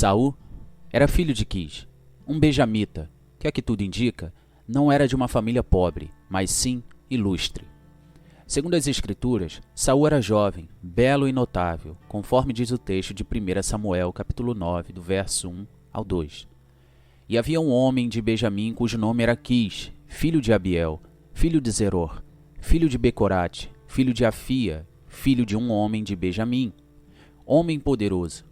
Saul era filho de Quis, um benjamita, que a que tudo indica, não era de uma família pobre, mas sim ilustre. Segundo as escrituras, Saul era jovem, belo e notável, conforme diz o texto de 1 Samuel, capítulo 9, do verso 1 ao 2. E havia um homem de Benjamim cujo nome era Quis, filho de Abiel, filho de Zeror, filho de Becorate, filho de Afia, filho de um homem de Benjamim, homem poderoso.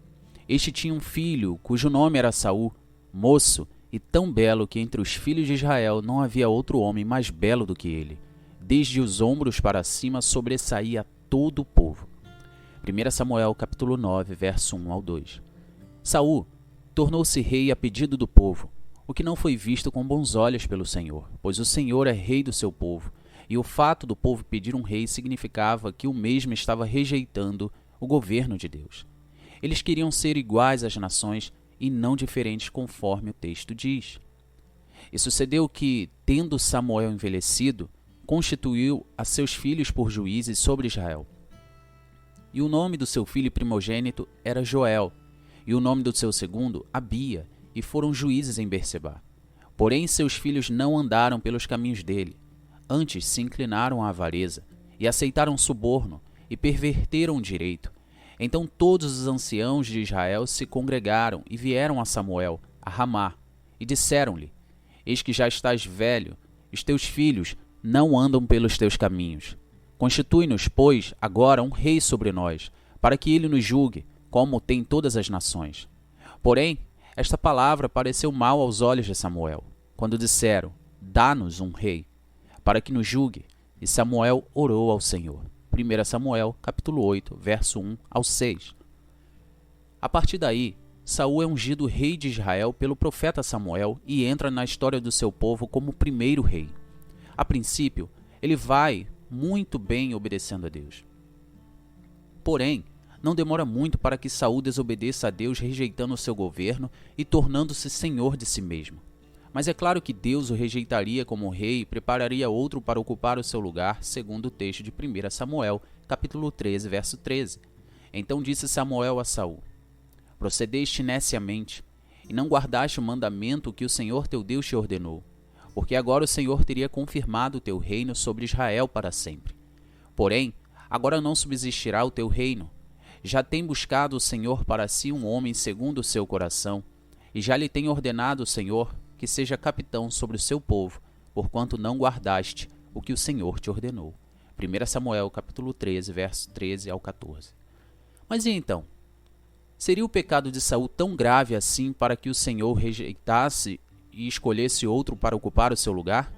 Este tinha um filho cujo nome era Saul, moço e tão belo que entre os filhos de Israel não havia outro homem mais belo do que ele. Desde os ombros para cima sobressaía todo o povo. 1 Samuel capítulo 9, verso 1 ao 2. Saul tornou-se rei a pedido do povo, o que não foi visto com bons olhos pelo Senhor, pois o Senhor é rei do seu povo, e o fato do povo pedir um rei significava que o mesmo estava rejeitando o governo de Deus. Eles queriam ser iguais às nações e não diferentes conforme o texto diz. E sucedeu que, tendo Samuel envelhecido, constituiu a seus filhos por juízes sobre Israel. E o nome do seu filho primogênito era Joel, e o nome do seu segundo, Abia, e foram juízes em Berseba. Porém seus filhos não andaram pelos caminhos dele, antes se inclinaram à avareza, e aceitaram suborno, e perverteram o direito. Então todos os anciãos de Israel se congregaram e vieram a Samuel, a Ramá, e disseram-lhe: Eis que já estás velho, os teus filhos não andam pelos teus caminhos. Constitui-nos, pois, agora um rei sobre nós, para que ele nos julgue, como tem todas as nações. Porém, esta palavra pareceu mal aos olhos de Samuel, quando disseram: Dá-nos um rei, para que nos julgue. E Samuel orou ao Senhor. 1 Samuel, capítulo 8, verso 1 ao 6. A partir daí, Saul é ungido rei de Israel pelo profeta Samuel e entra na história do seu povo como o primeiro rei. A princípio, ele vai muito bem obedecendo a Deus. Porém, não demora muito para que Saul desobedeça a Deus, rejeitando o seu governo e tornando-se senhor de si mesmo. Mas é claro que Deus o rejeitaria como rei e prepararia outro para ocupar o seu lugar, segundo o texto de 1 Samuel, capítulo 13, verso 13. Então disse Samuel a Saul: Procedeste neciamente, e não guardaste o mandamento que o Senhor teu Deus te ordenou, porque agora o Senhor teria confirmado o teu reino sobre Israel para sempre. Porém, agora não subsistirá o teu reino. Já tem buscado o Senhor para si um homem segundo o seu coração, e já lhe tem ordenado o Senhor que seja capitão sobre o seu povo, porquanto não guardaste o que o Senhor te ordenou. 1 Samuel capítulo 13, verso 13 ao 14. Mas e então? Seria o pecado de Saul tão grave assim para que o Senhor rejeitasse e escolhesse outro para ocupar o seu lugar?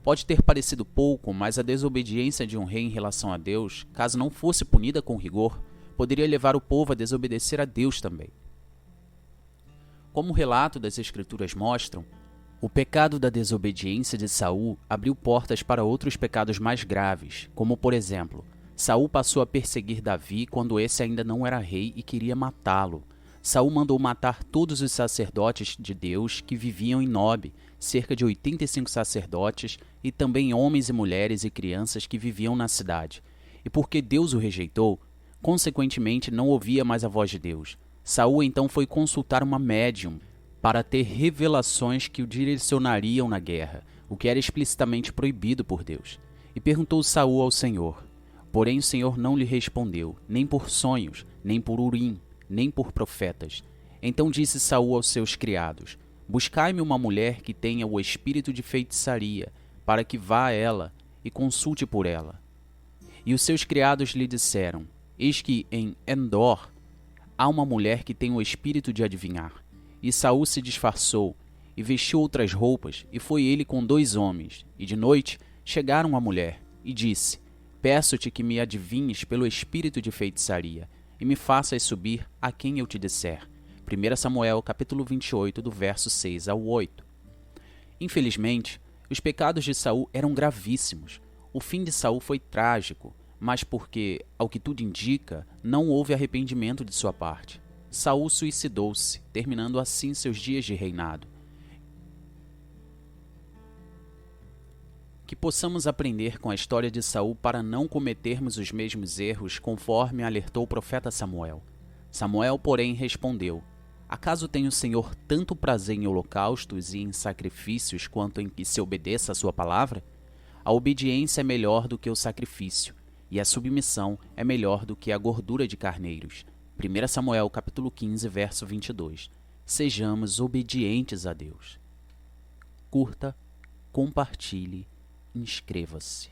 Pode ter parecido pouco, mas a desobediência de um rei em relação a Deus, caso não fosse punida com rigor, poderia levar o povo a desobedecer a Deus também. Como o relato das Escrituras mostram, o pecado da desobediência de Saul abriu portas para outros pecados mais graves, como por exemplo, Saul passou a perseguir Davi quando esse ainda não era rei e queria matá-lo. Saul mandou matar todos os sacerdotes de Deus que viviam em Nob, cerca de 85 sacerdotes, e também homens e mulheres e crianças que viviam na cidade. E porque Deus o rejeitou, consequentemente não ouvia mais a voz de Deus. Saul então foi consultar uma médium para ter revelações que o direcionariam na guerra, o que era explicitamente proibido por Deus. E perguntou Saul ao Senhor. Porém o Senhor não lhe respondeu, nem por sonhos, nem por Urim, nem por profetas. Então disse Saul aos seus criados: Buscai-me uma mulher que tenha o espírito de feitiçaria, para que vá a ela e consulte por ela. E os seus criados lhe disseram: Eis que em Endor há uma mulher que tem o espírito de adivinhar. E Saul se disfarçou, e vestiu outras roupas, e foi ele com 2 homens. E de noite chegaram a mulher, e disse: Peço-te que me adivinhes pelo espírito de feitiçaria, e me faças subir a quem eu te disser. 1 Samuel capítulo 28, do verso 6 ao 8. Infelizmente, os pecados de Saul eram gravíssimos. O fim de Saul foi trágico, mas porque, ao que tudo indica, não houve arrependimento de sua parte. Saul suicidou-se, terminando assim seus dias de reinado. Que possamos aprender com a história de Saul para não cometermos os mesmos erros, conforme alertou o profeta Samuel. Samuel, porém, respondeu: Acaso tem o Senhor tanto prazer em holocaustos e em sacrifícios quanto em que se obedeça a sua palavra? A obediência é melhor do que o sacrifício, e a submissão é melhor do que a gordura de carneiros. 1 Samuel capítulo 15, verso 22. Sejamos obedientes a Deus. Curta, compartilhe, inscreva-se.